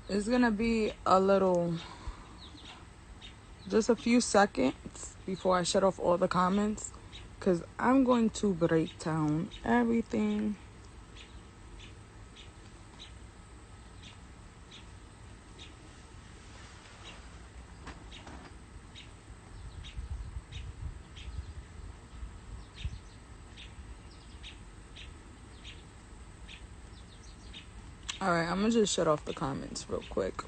It's gonna be a little, just a few seconds before I shut off all the comments, because I'm going to break down everything. Alright, I'm gonna just shut off the comments real quick.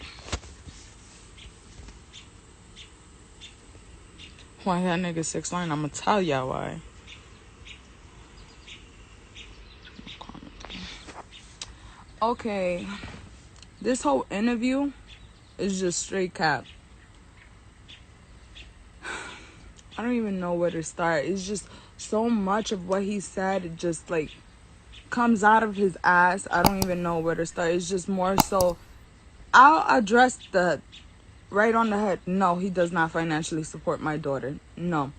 Why that nigga 6ix9ine? I'm gonna tell y'all why. Okay, this whole interview is just straight cap. I don't even know where to start. It's just so much of what he said, it just like comes out of his ass. I don't even know where to start. It's just more so, I'll address the right on the head. No, he does not financially support my daughter. No.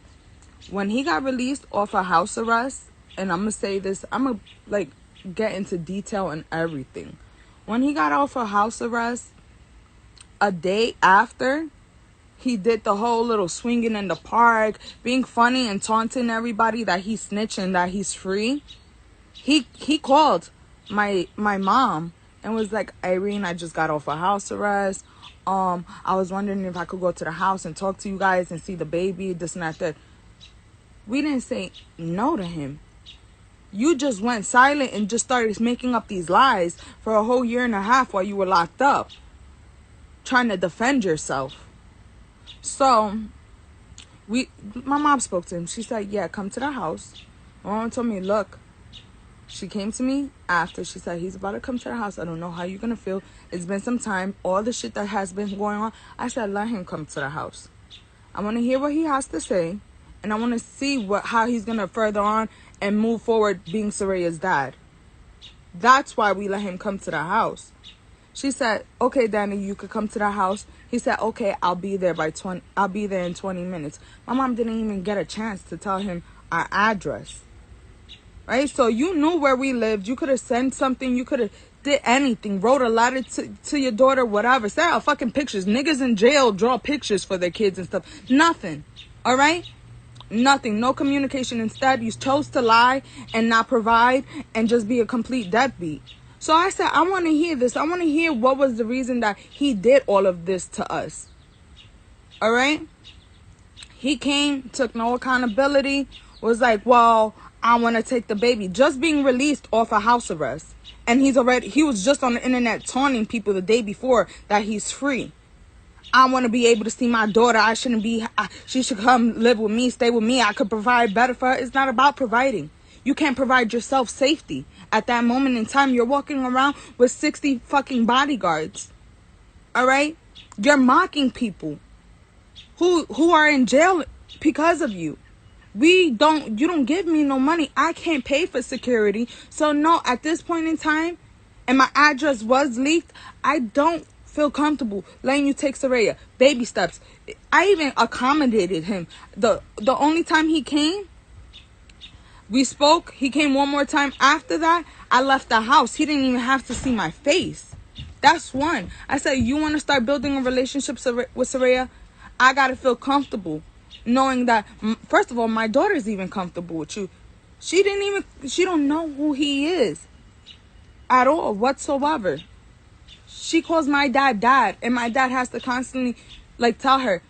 When he got released off of house arrest, and I'm gonna say this, I'm gonna like get into detail and everything. When he got off of house arrest, a day after, he did the whole little swinging in the park, being funny and taunting everybody that he's snitching, that he's free. He called my mom and was like, Irene, I just got off of house arrest. I was wondering if I could go to the house and talk to you guys and see the baby, this and that. We didn't say no to him. You just went silent and just started making up these lies for a whole year and a half while you were locked up, trying to defend yourself. So my mom spoke to him. She said, yeah, come to the house. My mom told me, look, she came to me after. She said, he's about to come to the house. I don't know how you're going to feel. It's been some time. All the shit that has been going on. I said, let him come to the house. I want to hear what he has to say. And I want to see how he's going to further on and move forward being Soraya's dad. That's why we let him come to the house. She said, okay, Danny, you could come to the house. He said, okay, I'll be there in 20 minutes. My mom didn't even get a chance to tell him our address. Right? So you knew where we lived. You could have sent something. You could have did anything. Wrote a letter to your daughter, whatever. Sent out fucking pictures. Niggas in jail draw pictures for their kids and stuff. Nothing. All right? Nothing. No communication. Instead, you chose to lie and not provide and just be a complete deadbeat. So I said, I want to hear this. I want to hear what was the reason that he did all of this to us. All right? He came, took no accountability, was like, well, I want to take the baby. Just being released off a house arrest. And he was just on the internet taunting people the day before that he's free. I want to be able to see my daughter. She should come live with me, stay with me. I could provide better for her. It's not about providing. You can't provide yourself safety. At that moment in time, you're walking around with 60 fucking bodyguards. All right? You're mocking people who are in jail because of you. You don't give me no money. I can't pay for security. So no, at this point in time, and my address was leaked, I don't feel comfortable letting you take Soraya. Baby steps. I even accommodated him. The only time he came, we spoke. He came one more time. After that, I left the house. He didn't even have to see my face. That's one. I said, you want to start building a relationship with Soraya? I got to feel comfortable knowing that, first of all, my daughter's even comfortable with you. She don't know who he is at all whatsoever. She calls my dad, and my dad has to constantly like tell her,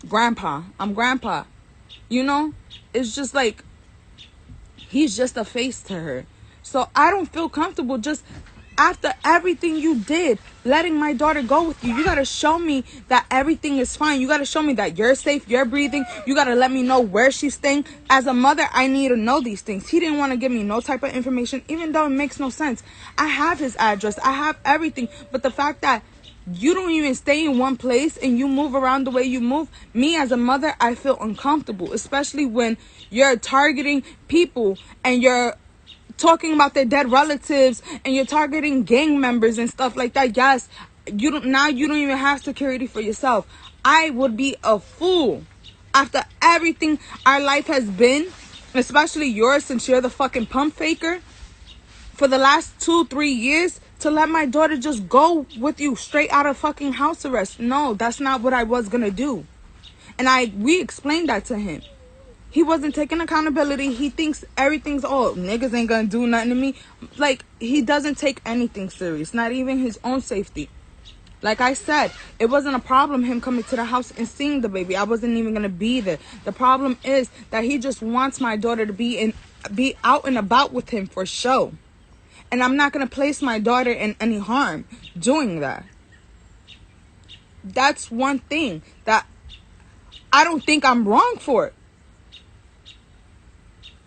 grandpa, I'm grandpa. You know, it's just like he's just a face to her. So I don't feel comfortable just after everything you did, letting my daughter go with you. You got to show me that everything is fine. You got to show me that you're safe, you're breathing. You got to let me know where she's staying. As a mother, I need to know these things. He didn't want to give me no type of information, even though it makes no sense. I have his address. I have everything. But the fact that you don't even stay in one place and you move around the way you move, me as a mother, I feel uncomfortable, especially when you're targeting people and you're talking about their dead relatives and you're targeting gang members and stuff like that. Yes, you don't even have security for yourself. I would be a fool after everything our life has been, especially yours, since you're the fucking pump faker for the last 2-3 years, to let my daughter just go with you straight out of fucking house arrest. No, that's not what I was gonna do. And we explained that to him. He wasn't taking accountability. He thinks everything's, oh, niggas ain't gonna do nothing to me. Like, he doesn't take anything serious, not even his own safety. Like I said, it wasn't a problem him coming to the house and seeing the baby. I wasn't even gonna be there. The problem is that he just wants my daughter to be out and about with him for show. And I'm not gonna place my daughter in any harm doing that. That's one thing that I don't think I'm wrong for it.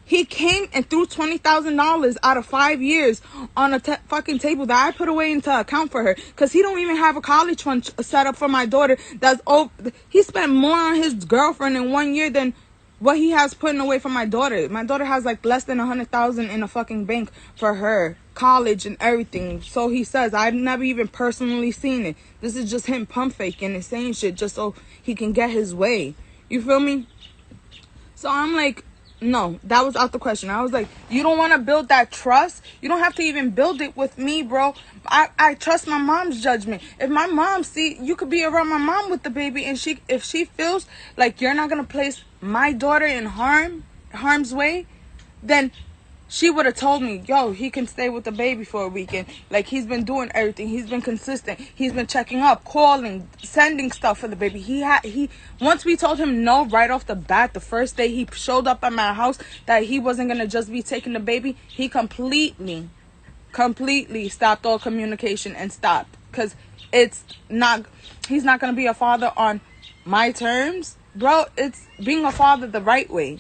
He came and threw $20,000 out of 5 years on a fucking table that I put away into account for her. Because he don't even have a college fund set up for my daughter. He spent more on his girlfriend in 1 year than what he has putting away for my daughter. My daughter has like less than 100,000 in a fucking bank for her college and everything. So he says. I've never even personally seen it. This is just him pump faking and saying shit just so he can get his way. You feel me? So I'm like, no, that was out the question. I was like, you don't want to build that trust? You don't have to even build it with me, bro. I trust my mom's judgment. If my mom you could be around my mom with the baby, and if she feels like you're not going to place my daughter in harm's way, then she would have told me, yo, he can stay with the baby for a weekend. Like, he's been doing everything. He's been consistent. He's been checking up, calling, sending stuff for the baby. Once we told him no right off the bat, the first day he showed up at my house, that he wasn't going to just be taking the baby, he completely stopped all communication and stopped. Because he's not going to be a father on my terms. Bro, it's being a father the right way.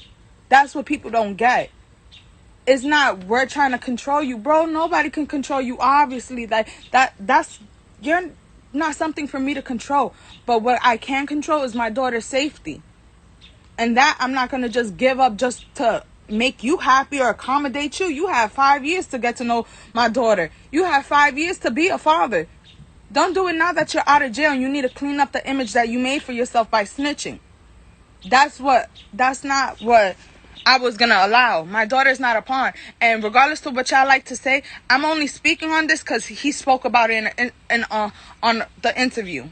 That's what people don't get. It's not we're trying to control you, bro. Nobody can control you, obviously. That's you're not something for me to control. But what I can control is my daughter's safety. And that I'm not gonna just give up just to make you happy or accommodate you. You have 5 years to get to know my daughter. You have 5 years to be a father. Don't do it now that you're out of jail and you need to clean up the image that you made for yourself by snitching. That's not what I was gonna allow. My daughter's not a pawn. And regardless of what y'all like to say, I'm only speaking on this because he spoke about it on the interview.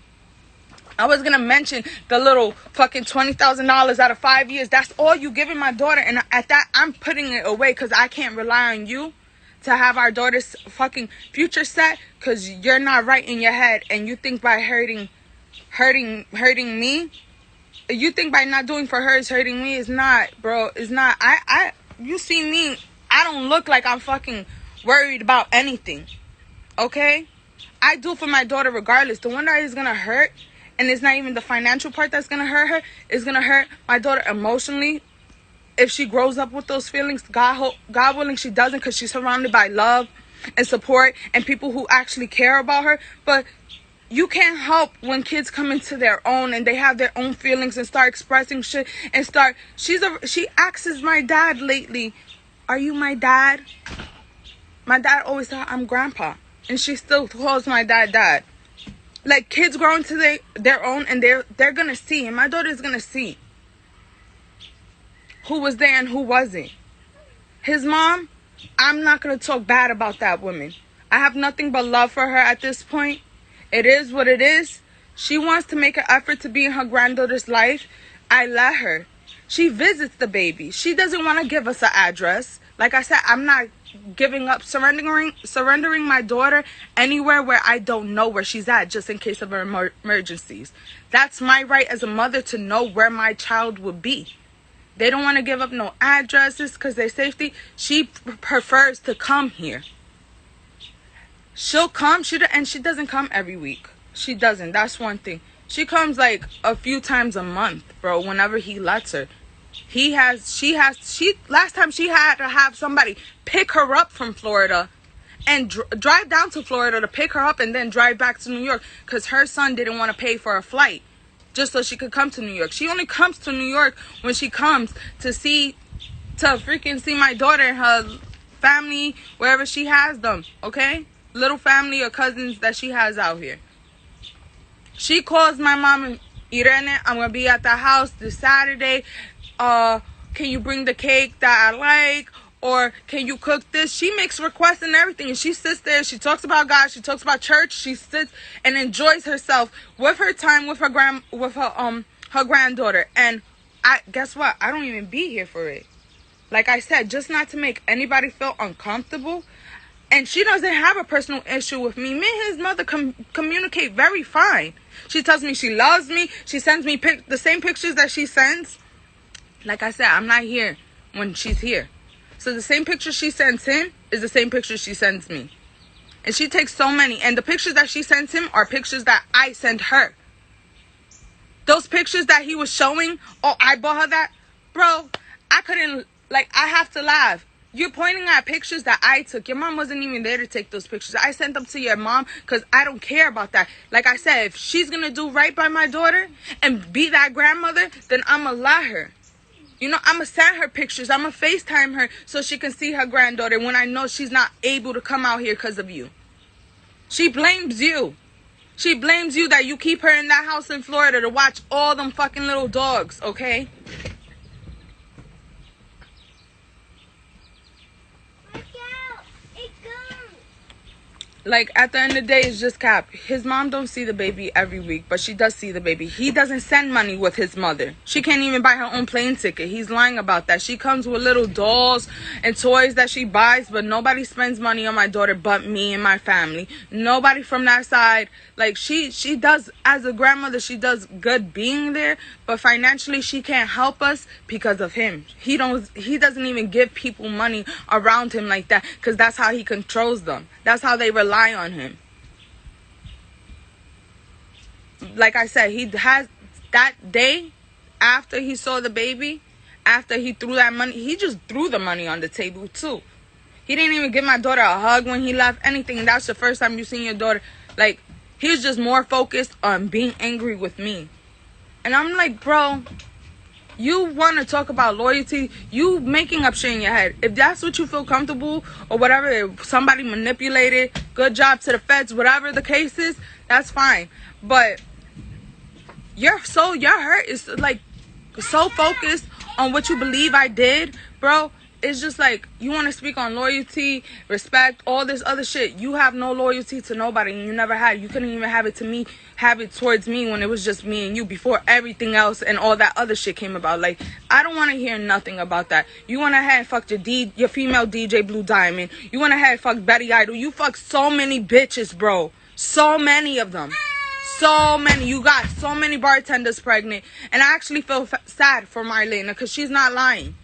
I was gonna mention the little fucking $20,000 out of 5 years. That's all you giving my daughter, and at that I'm putting it away because I can't rely on you to have our daughter's fucking future set, because you're not right in your head, and you think by hurting me. You think by not doing for her is hurting me. It's not, bro. It's not. You see me, I don't look like I'm fucking worried about anything. Okay? I do for my daughter regardless. The one that is gonna hurt, and it's not even the financial part that's gonna hurt her, is gonna hurt my daughter emotionally. If she grows up with those feelings, God willing she doesn't, because she's surrounded by love and support and people who actually care about her. But you can't help when kids come into their own and they have their own feelings and start expressing shit and she asks my dad lately, are you my dad? My dad always thought I'm grandpa, and she still calls my dad. Like, kids grow into their own, and they're gonna see, and my daughter's gonna see who was there and who wasn't. His mom, I'm not gonna talk bad about that woman. I have nothing but love for her at this point. It is what it is. She wants to make an effort to be in her granddaughter's life. I let her. She visits the baby. She doesn't want to give us an address. Like I said, I'm not giving up, surrendering my daughter anywhere where I don't know where she's at, just in case of emergencies. That's my right as a mother, to know where my child would be. They don't want to give up no addresses because their safety. She prefers to come here. She'll come, and she doesn't come every week. She doesn't. That's one thing. She comes like a few times a month, bro, whenever he lets her. Last time she had to have somebody pick her up from Florida and drive down to Florida to pick her up and then drive back to New York, because her son didn't want to pay for a flight just so she could come to New York. She only comes to New York when she comes to freaking see my daughter and her family, wherever she has them, okay? Little family or cousins that she has out here. She calls my mom and Irene, I'm gonna be at the house this Saturday. Can you bring the cake that I like? or can you cook this? She makes requests and everything, and she sits there, she talks about God, she talks about church, she sits and enjoys herself with her time with her granddaughter. And I guess what? I don't even be here for it. Like I said, just not to make anybody feel uncomfortable. And she doesn't have a personal issue with me. Me and his mother communicate very fine. She tells me she loves me. She sends me the same pictures that she sends. Like I said, I'm not here when she's here. So the same picture she sends him is the same picture she sends me. And she takes so many. And the pictures that she sends him are pictures that I send her. Those pictures that he was showing, oh, I bought her that. Bro, I couldn't, like, I have to laugh. You're pointing at pictures that I took. Your mom wasn't even there to take those pictures. I sent them to your mom because I don't care about that. Like I said, if she's going to do right by my daughter and be that grandmother, then I'm going to let her. You know, I'm going to send her pictures. I'm going to FaceTime her so she can see her granddaughter when I know she's not able to come out here because of you. She blames you. She blames you that you keep her in that house in Florida to watch all them fucking little dogs, okay? Like, at the end of the day, it's just cap. His mom don't see the baby every week, but she does see the baby. He doesn't send money with his mother. She can't even buy her own plane ticket. He's lying about that. She comes with little dolls and toys that she buys, but nobody spends money on my daughter but me and my family. Nobody from that side. Like, she does, as a grandmother, she does good being there, but financially she can't help us because of him. He doesn't even give people money around him like that because that's how he controls them. That's how they rely on him. Like I said, he has that day after he saw the baby, after he threw that money, he just threw the money on the table too. He didn't even give my daughter a hug when he left, anything. And that's the first time you seen your daughter. Like, he was just more focused on being angry with me. And I'm like, bro, you want to talk about loyalty, you making up shit in your head. If that's what you feel comfortable or whatever, if somebody manipulated, good job to the feds, whatever the case is, that's fine. But your hurt is like so focused on what you believe I did, bro. It's just like, you want to speak on loyalty, respect, all this other shit. You have no loyalty to nobody, and you never had. You couldn't even have it towards me when it was just me and you, before everything else and all that other shit came about. Like, I don't want to hear nothing about that. You went ahead and fucked your female DJ Blue Diamond. You went ahead and fucked Betty Idol. You fucked so many bitches, bro. So many of them. So many. You got so many bartenders pregnant. And I actually feel sad for Marlena because she's not lying.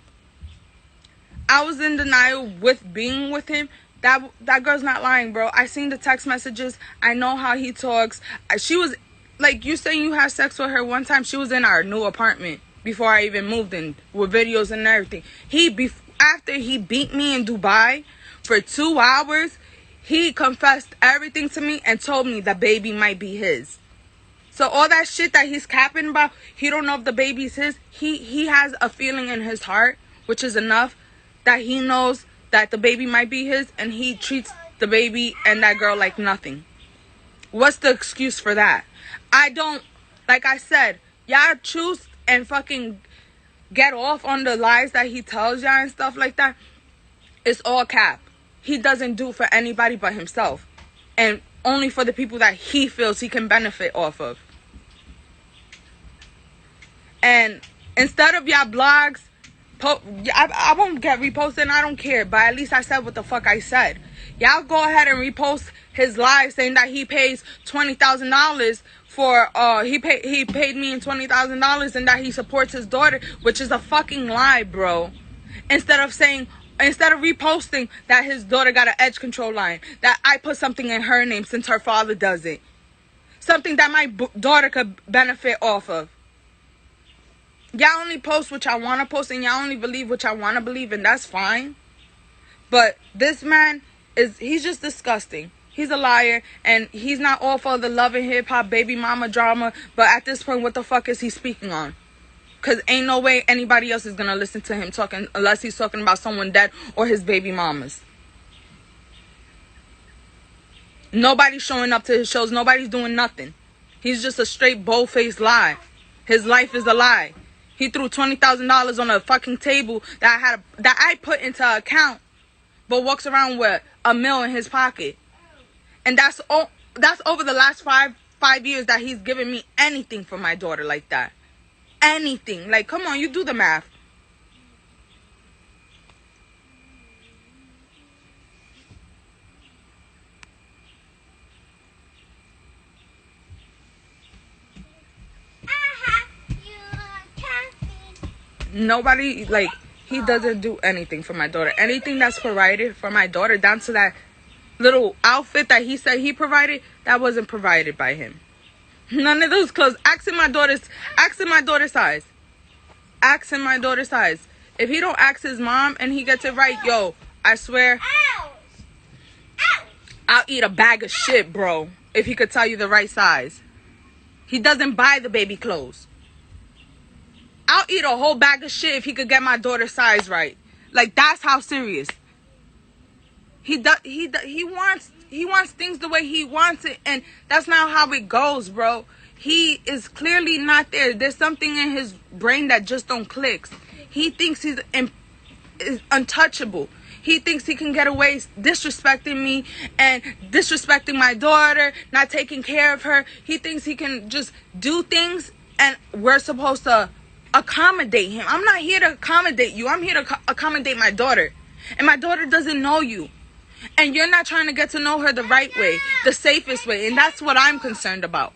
I was in denial with being with him. That girl's not lying, bro. I seen the text messages. I know how he talks. She was, like, you saying you had sex with her one time. She was in our new apartment before I even moved in, with videos and everything. After he beat me in Dubai for 2 hours, he confessed everything to me and told me the baby might be his. So all that shit that he's capping about, he don't know if the baby's his. He has a feeling in his heart, which is enough, that he knows that the baby might be his, and he treats the baby and that girl like nothing. What's the excuse for that? I don't, like I said, y'all choose and fucking get off on the lies that he tells y'all and stuff like that. It's all cap. He doesn't do for anybody but himself, and only for the people that he feels he can benefit off of. And instead of y'all blogs, I won't get reposted, I don't care, but at least I said what the fuck I said. Y'all go ahead and repost his live saying that he pays $20,000 for he paid me in $20,000 and that he supports his daughter, which is a fucking lie, bro. Instead of reposting that his daughter got an edge control line, that I put something in her name since her father doesn't, something that my daughter could benefit off of. Y'all only post what y'all want to post, and y'all only believe what y'all want to believe, and that's fine. But this man he's just disgusting. He's a liar, and he's not all for the love and hip-hop baby mama drama, but at this point, what the fuck is he speaking on? Because ain't no way anybody else is going to listen to him talking, unless he's talking about someone dead or his baby mamas. Nobody's showing up to his shows. Nobody's doing nothing. He's just a straight bold-faced lie. His life is a lie. He threw $20,000 on a fucking table that I put into an account, but walks around with $1 million in his pocket. And that's over the last five years that he's given me anything for my daughter like that. Anything. Like, come on, you do the math. Nobody, like, he doesn't do anything for my daughter. Anything that's provided for my daughter, down to that little outfit that he said he provided, that wasn't provided by him. None of those clothes. Asking my daughter's size. Asking my daughter's size. If he don't ask his mom and he gets it right, yo, I swear, I'll eat a bag of shit, bro, if he could tell you the right size. He doesn't buy the baby clothes. I'll eat a whole bag of shit if he could get my daughter's size right. Like, that's how serious. He wants things the way he wants it, and that's not how it goes, bro. He is clearly not there. There's something in his brain that just don't click. He thinks is untouchable. He thinks he can get away disrespecting me and disrespecting my daughter, not taking care of her. He thinks he can just do things, and we're supposed to accommodate him. I'm not here to accommodate you. I'm here to accommodate my daughter. And my daughter doesn't know you. And you're not trying to get to know her the right way, the safest way. And that's what I'm concerned about.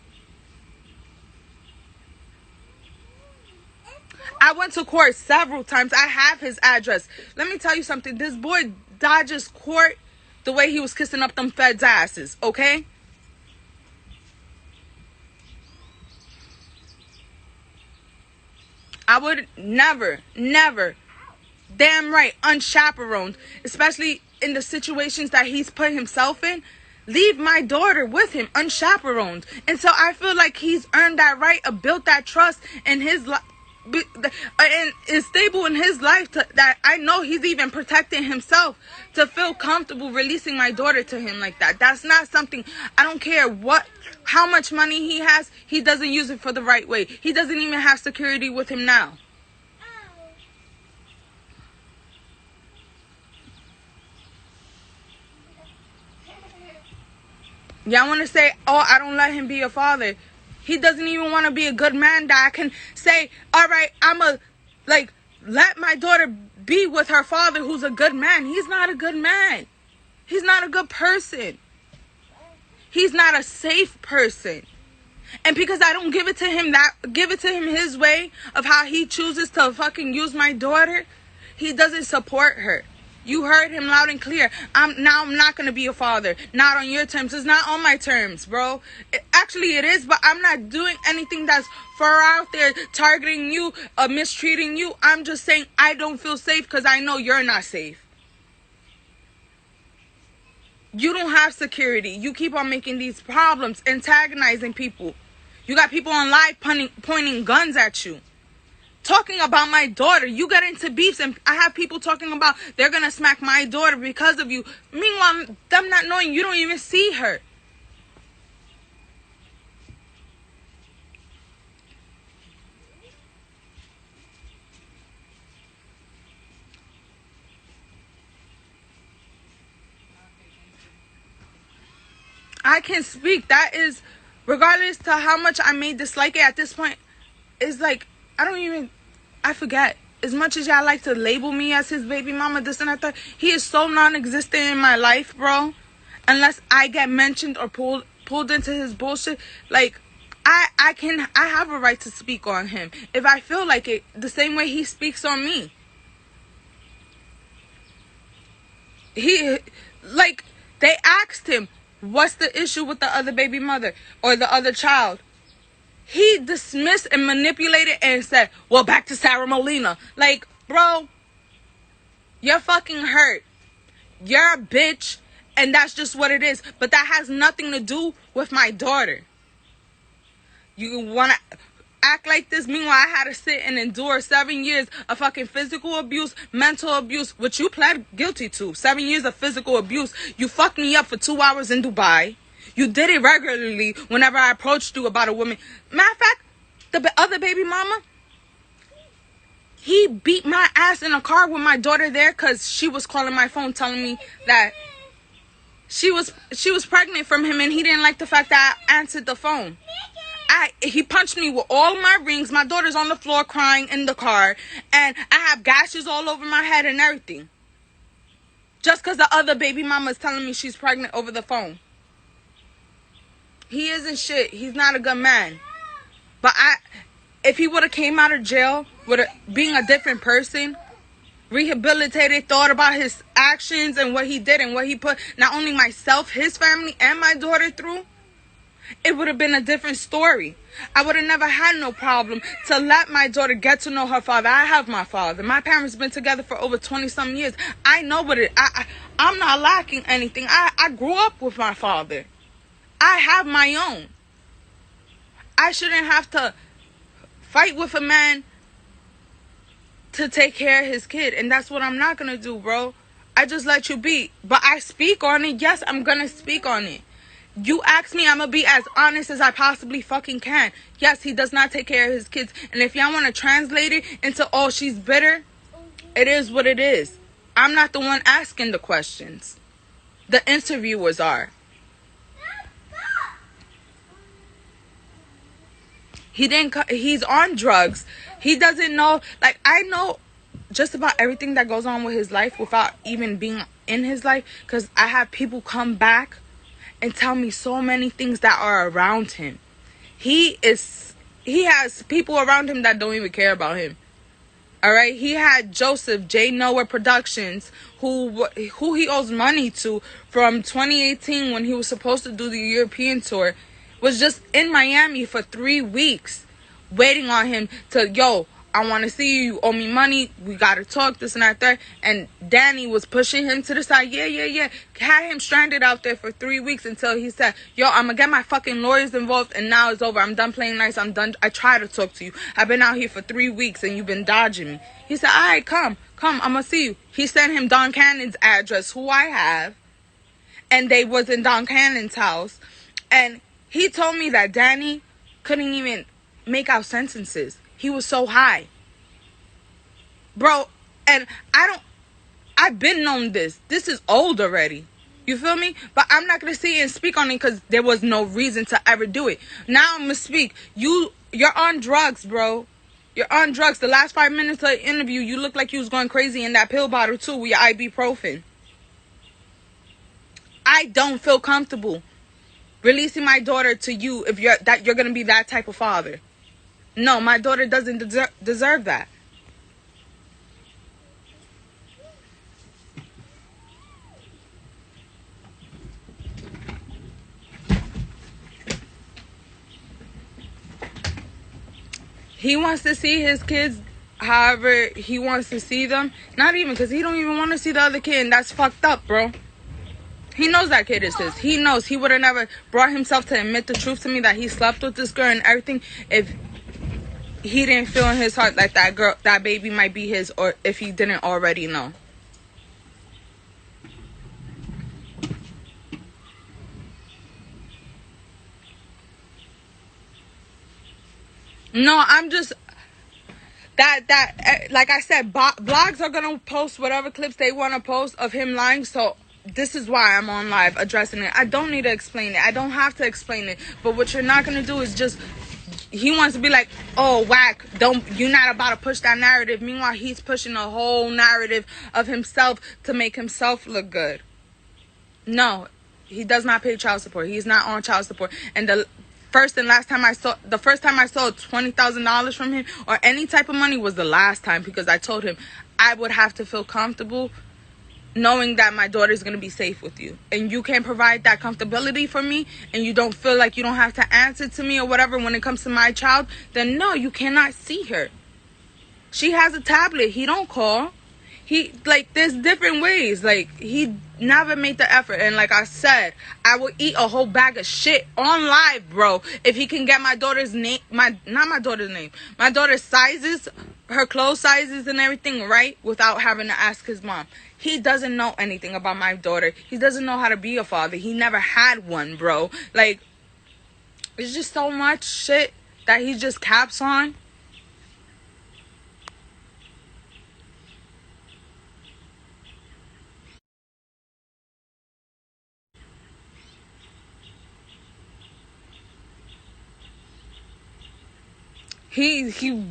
I went to court several times. I have his address. Let me tell you something. This boy dodges court the way he was kissing up them feds' asses, okay? I would never, damn right, unchaperoned, especially in the situations that he's put himself in, leave my daughter with him unchaperoned. And so I feel like he's earned that right, built that trust in his life, and is stable in his life, that I know he's even protecting himself to feel comfortable releasing my daughter to him like that. That's not something, I don't care how much money he has, he doesn't use it for the right way. He doesn't even have security with him now. Y'all want to say, oh, I don't let him be a father. He doesn't even want to be a good man that I can say, all right, let my daughter be with her father who's a good man. He's not a good man. He's not a good person. He's not a safe person. And because I don't give it to him his way of how he chooses to fucking use my daughter, he doesn't support her. You heard him loud and clear. I'm not going to be a father. Not on your terms. It's not on my terms, bro. Actually, it is, but I'm not doing anything that's far out there targeting you, mistreating you. I'm just saying I don't feel safe because I know you're not safe. You don't have security. You keep on making these problems, antagonizing people. You got people on live pointing guns at you. Talking about my daughter. You get into beefs, and I have people talking about they're gonna smack my daughter because of you. Meanwhile, them not knowing you don't even see her. I can speak. That is, regardless to how much I may dislike it at this point, it's like, I forget. As much as y'all like to label me as his baby mama, this and that, he is so non-existent in my life, bro. Unless I get mentioned or pulled into his bullshit. Like, I have a right to speak on him if I feel like it, the same way he speaks on me. They asked him, what's the issue with the other baby mother or the other child? He dismissed and manipulated and said, well, back to Sarah Molina. Like, bro, you're fucking hurt. You're a bitch, and that's just what it is. But that has nothing to do with my daughter. You want to act like this? Meanwhile, I had to sit and endure 7 years of fucking physical abuse, mental abuse, which you pled guilty to. 7 years of physical abuse. You fucked me up for 2 hours in Dubai. You did it regularly whenever I approached you about a woman. Matter of fact, the other baby mama, He beat my ass in a car with my daughter there because she was calling my phone telling me that she was pregnant from him, and he didn't like the fact that I answered the phone. He punched me with all my rings. My daughter's on the floor crying in the car, and I have gashes all over my head and everything. Just because the other baby mama is telling me she's pregnant over the phone. He isn't shit. He's not a good man. But if he would have came out of jail being a different person, rehabilitated, thought about his actions and what he did and what he put not only myself, his family, and my daughter through, it would have been a different story. I would have never had no problem to let my daughter get to know her father. I have my father. My parents been together for over 20-some years. I know what I'm not lacking anything. I grew up with my father. I have my own. I shouldn't have to fight with a man to take care of his kid. And that's what I'm not going to do, bro. I just let you be. But I speak on it. Yes, I'm going to speak on it. You ask me, I'm going to be as honest as I possibly fucking can. Yes, he does not take care of his kids. And if y'all want to translate it into, oh, she's bitter, it is what it is. I'm not the one asking the questions. The interviewers are. He's on drugs. He doesn't know, like, I know just about everything that goes on with his life without even being in his life, because I have people come back and tell me so many things that are around him. He has people around him that don't even care about him. All right, he had Joseph J. Noah Productions, who he owes money to from 2018 when he was supposed to do the European tour, was just in Miami for 3 weeks, waiting on him to, yo, I want to see you. You owe me money. We got to talk, this and that. And Danny was pushing him to the side. Yeah. Had him stranded out there for 3 weeks until he said, yo, I'm going to get my fucking lawyers involved, and now it's over. I'm done playing nice. I'm done. I try to talk to you. I've been out here for 3 weeks, and you've been dodging me. He said, all right, come. I'm going to see you. He sent him Don Cannon's address, who I have. And they was in Don Cannon's house. And he told me that Danny couldn't even make out sentences. He was so high. Bro, and I've been known this. This is old already. You feel me? But I'm not going to sit and speak on it because there was no reason to ever do it. Now I'm going to speak. You're on drugs, bro. You're on drugs. The last 5 minutes of the interview, you look like you was going crazy in that pill bottle too with your ibuprofen. I don't feel comfortable releasing my daughter to you if you're going to be that type of father. No, my daughter doesn't deserve that. He wants to see his kids however he wants to see them. Not even, because he don't even want to see the other kid, and that's fucked up, bro. He knows that kid is his. He knows. He would have never brought himself to admit the truth to me that he slept with this girl and everything if he didn't feel in his heart like that baby might be his, or if he didn't already know. No, I'm just like I said, blogs are gonna post whatever clips they want to post of him lying. So this is why I'm on live addressing it. I don't need to explain it. I don't have to explain it. But what you're not gonna do is just, he wants to be like, oh, Wack, you're not about to push that narrative. Meanwhile, he's pushing a whole narrative of himself to make himself look good. No, he does not pay child support. He's not on child support. And the first time I saw $20,000 from him or any type of money was the last time, because I told him I would have to feel comfortable knowing that my daughter is going to be safe with you, and you can't provide that comfortability for me, and you don't feel like you don't have to answer to me or whatever when it comes to my child, then no, you cannot see her. She has a tablet. He don't call. There's different ways. He never made the effort. And like I said, I will eat a whole bag of shit on live, bro, if he can get my daughter's name, my daughter's sizes, her clothes sizes and everything right without having to ask his mom. He doesn't know anything about my daughter. He doesn't know how to be a father. He never had one, bro. It's just so much shit that he just caps on. He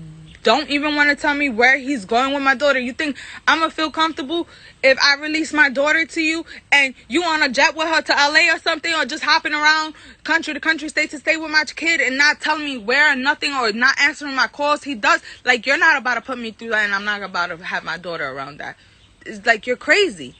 don't even want to tell me where he's going with my daughter. You think I'm gonna feel comfortable if I release my daughter to you and you on a jet with her to LA or something, or just hopping around country to country, state to state with my kid and not telling me where or nothing, or not answering my calls? He does. Like, you're not about to put me through that, and I'm not about to have my daughter around that. It's like, you're crazy.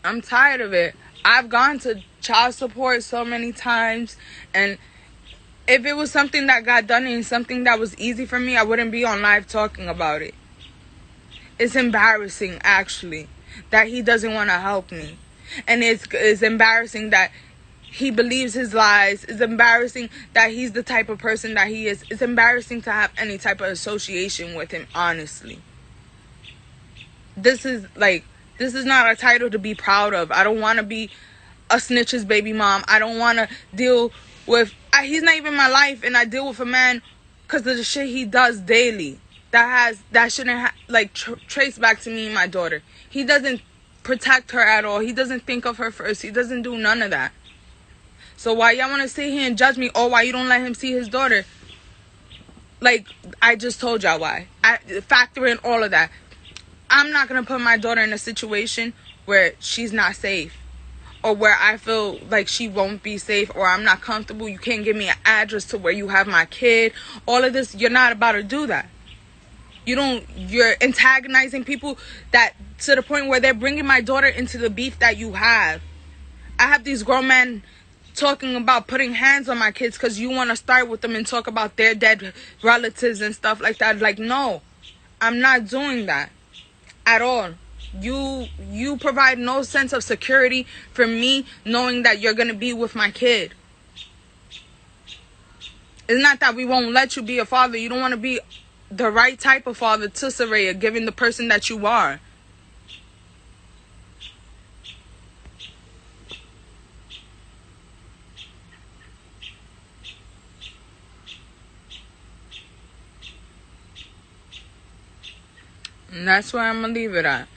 I'm tired of it. I've gone to child support so many times, and if it was something that got done and something that was easy for me, I wouldn't be on live talking about it. It's embarrassing, actually, that he doesn't want to help me. And it's embarrassing that he believes his lies. It's embarrassing that he's the type of person that he is. It's embarrassing to have any type of association with him, honestly. This is not a title to be proud of. I don't want to be a snitch's baby mom. I don't want to deal with... he's not even my life, and I deal with a man because of the shit he does daily. That shouldn't trace back to me and my daughter. He doesn't protect her at all. He doesn't think of her first. He doesn't do none of that. So why y'all want to sit here and judge me? Or why you don't let him see his daughter? Like, I just told y'all why. I factor in all of that. I'm not going to put my daughter in a situation where she's not safe, or where I feel like she won't be safe, or I'm not comfortable. You can't give me an address to where you have my kid. All of this, you're not about to do that. You're antagonizing people that to the point where they're bringing my daughter into the beef that you have. I have these grown men talking about putting hands on my kids because you want to start with them and talk about their dead relatives and stuff like that. Like, no, I'm not doing that at all. You provide no sense of security for me knowing that you're going to be with my kid. It's not that we won't let you be a father. You don't want to be the right type of father to Saraya, given the person that you are. And that's where I'm going to leave it at.